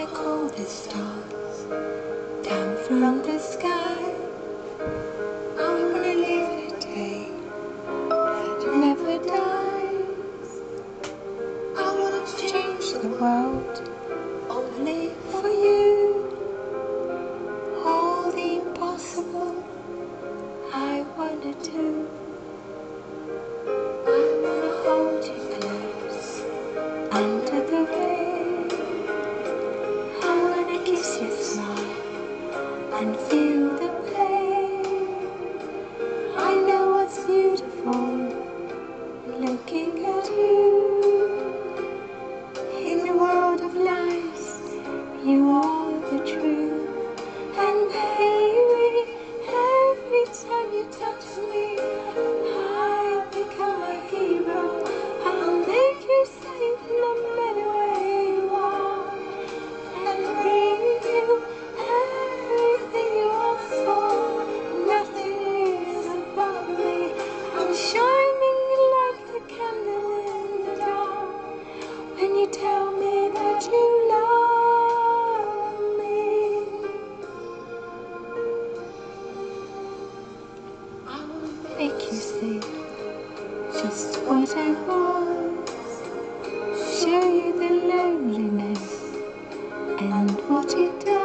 wanna call the stars down from the sky. I wanna live a day that never dies. I wanna change the world only for you. All the impossible I wanna do. I wanna hold you close under the rain. I wanna kiss your smile and feel the pain. I know what's beautiful looking at you. In the world of lies, you are the truth. And baby, every time you touch me, I become a hero. I'll make you safe no matter where you are, and bring you everything you ask for. Nothing is above me. I'm shining like a candle in the dark when you tell me that you love me. I will make you see just what I was, show you the loneliness and what it does.